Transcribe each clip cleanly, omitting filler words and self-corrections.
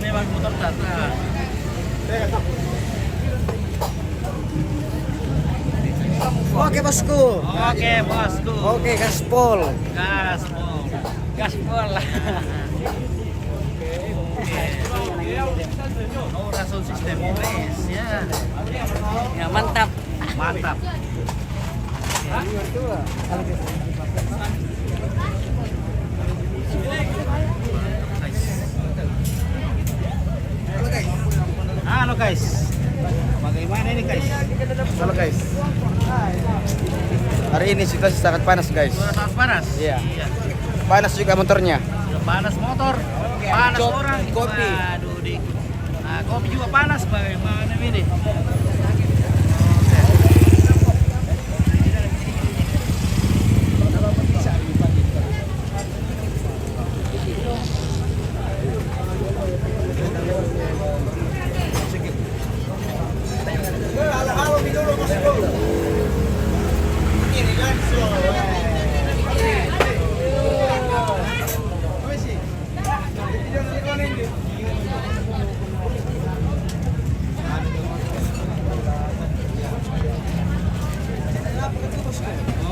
memang motor tata. Oke bosku. Oke bosku. Oke gaspol. Gaspol. Gaspol. Nora sound system guys ya. Ya mantap. Mantap. Halo guys. Bagaimana ini guys? Halo guys. Hari ini situasi sangat panas guys. Sudah sangat panas. Iya. Panas juga motornya. Panas motor, panas orang. Kopi. Aduh, nah, kopi juga panas bagaimana ini?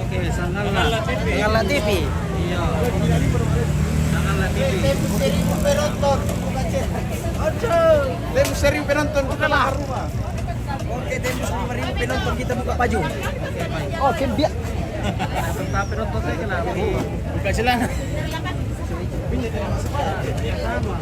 Oke, Sangallah TV. Sangallah TV. Iya. Sangallah TV. Temu 1.000 penonton kita lah. Oke, temu 5.000 penonton kita buka baju. Oke, biar. Tapi nonton saya kenapa? Buka celana. Yang sama.